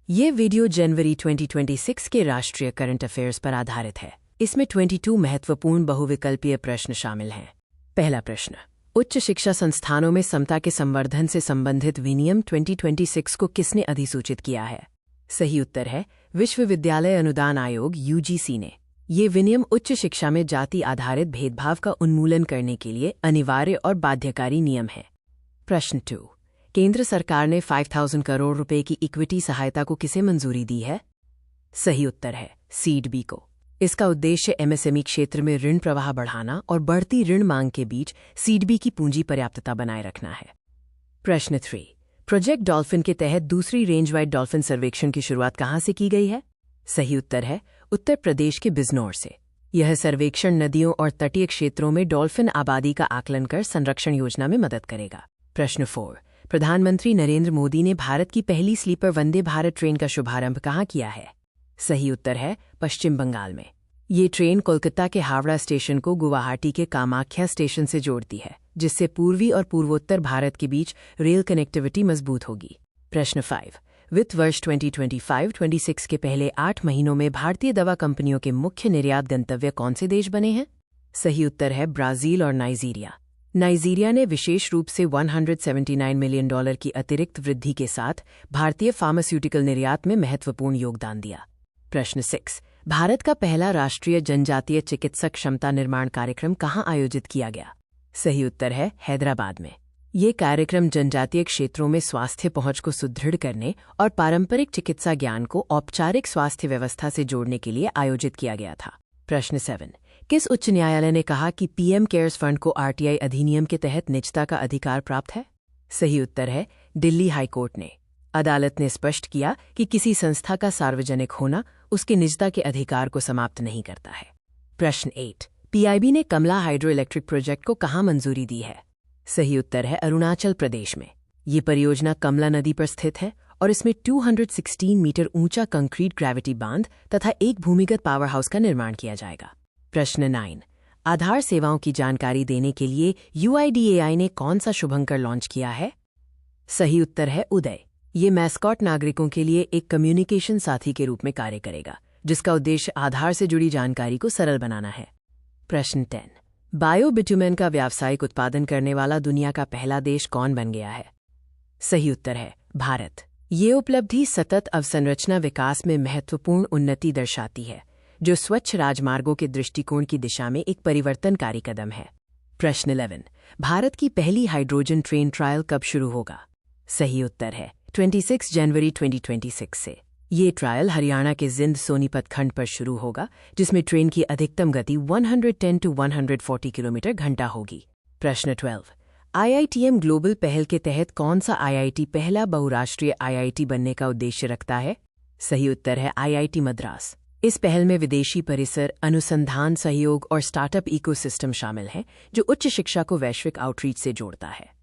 ये वीडियो जनवरी 2026 के राष्ट्रीय करंट अफेयर्स पर आधारित है। इसमें 22 महत्वपूर्ण बहुविकल्पीय प्रश्न शामिल हैं। पहला प्रश्न, उच्च शिक्षा संस्थानों में समता के संवर्धन से संबंधित विनियम 2026 को किसने अधिसूचित किया है? सही उत्तर है विश्वविद्यालय अनुदान आयोग (UGC) ने। ये विनियम उच्च शिक्षा में जाति आधारित भेदभाव का उन्मूलन करने के लिए अनिवार्य और बाध्यकारी नियम है। प्रश्न 2, केंद्र सरकार ने 5,000 करोड़ रुपए की इक्विटी सहायता को किसे मंजूरी दी है? सही उत्तर है सीडबी को। इसका उद्देश्य MSME क्षेत्र में ऋण प्रवाह बढ़ाना और बढ़ती ऋण मांग के बीच सीडबी की पूंजी पर्याप्तता बनाए रखना है। प्रश्न 3, प्रोजेक्ट डॉल्फिन के तहत दूसरी रेंज वाइड डॉल्फिन सर्वेक्षण की शुरुआत कहाँ से की गई है? सही उत्तर है उत्तर प्रदेश के बिजनौर से। यह सर्वेक्षण नदियों और तटीय क्षेत्रों में डॉल्फिन आबादी का आकलन कर संरक्षण योजना में मदद करेगा। प्रश्न 4, प्रधानमंत्री नरेंद्र मोदी ने भारत की पहली स्लीपर वंदे भारत ट्रेन का शुभारंभ कहाँ किया है? सही उत्तर है पश्चिम बंगाल में। ये ट्रेन कोलकाता के हावड़ा स्टेशन को गुवाहाटी के कामाख्या स्टेशन से जोड़ती है, जिससे पूर्वी और पूर्वोत्तर भारत के बीच रेल कनेक्टिविटी मजबूत होगी। प्रश्न 5, वित्त वर्ष 2025-26 के पहले 8 महीनों में भारतीय दवा कंपनियों के मुख्य निर्यात गंतव्य कौन से देश बने हैं? सही उत्तर है ब्राजील और नाइजीरिया। नाइजीरिया ने विशेष रूप से $179 मिलियन की अतिरिक्त वृद्धि के साथ भारतीय फार्मास्यूटिकल निर्यात में महत्वपूर्ण योगदान दिया। प्रश्न 6, भारत का पहला राष्ट्रीय जनजातीय चिकित्सक क्षमता निर्माण कार्यक्रम कहाँ आयोजित किया गया? सही उत्तर है हैदराबाद में। ये कार्यक्रम जनजातीय क्षेत्रों में स्वास्थ्य पहुंच को सुदृढ़ करने और पारंपरिक चिकित्सा ज्ञान को औपचारिक स्वास्थ्य व्यवस्था से जोड़ने के लिए आयोजित किया गया था। प्रश्न 7, किस उच्च न्यायालय ने कहा कि PM केयर्स फंड को RTI अधिनियम के तहत निजता का अधिकार प्राप्त है? सही उत्तर है दिल्ली हाईकोर्ट ने। अदालत ने स्पष्ट किया कि किसी संस्था का सार्वजनिक होना उसके निजता के अधिकार को समाप्त नहीं करता है। प्रश्न 8, PIB ने कमला हाइड्रो इलेक्ट्रिक प्रोजेक्ट को कहाँ मंजूरी दी है? सही उत्तर है अरुणाचल प्रदेश में। ये परियोजना कमला नदी पर स्थित है और इसमें 216 मीटर ऊंचा कंक्रीट ग्रेविटी बांध तथा एक भूमिगत पावर हाउस का निर्माण किया जाएगा। प्रश्न 9, आधार सेवाओं की जानकारी देने के लिए UIDAI ने कौन सा शुभंकर लॉन्च किया है? सही उत्तर है उदय। ये मैस्कॉट नागरिकों के लिए एक कम्युनिकेशन साथी के रूप में कार्य करेगा, जिसका उद्देश्य आधार से जुड़ी जानकारी को सरल बनाना है। प्रश्न 10, बायो बिटुमेन का व्यावसायिक उत्पादन करने वाला दुनिया का पहला देश कौन बन गया है? सही उत्तर है भारत। ये उपलब्धि सतत अवसंरचना विकास में महत्वपूर्ण उन्नति दर्शाती है, जो स्वच्छ राजमार्गों के दृष्टिकोण की दिशा में एक परिवर्तनकारी कदम है। प्रश्न 11, भारत की पहली हाइड्रोजन ट्रेन ट्रायल कब शुरू होगा? सही उत्तर है 26 जनवरी 2026 से। ये ट्रायल हरियाणा के जिंद सोनीपत खंड पर शुरू होगा, जिसमें ट्रेन की अधिकतम गति 110 to 140 किलोमीटर घंटा होगी। प्रश्न 12, IITM ग्लोबल पहल के तहत कौन सा IIT पहला बहुराष्ट्रीय IIT बनने का उद्देश्य रखता है? सही उत्तर है IIT मद्रास। इस पहल में विदेशी परिसर, अनुसंधान सहयोग और स्टार्टअप इकोसिस्टम शामिल हैं, जो उच्च शिक्षा को वैश्विक आउटरीच से जोड़ता है।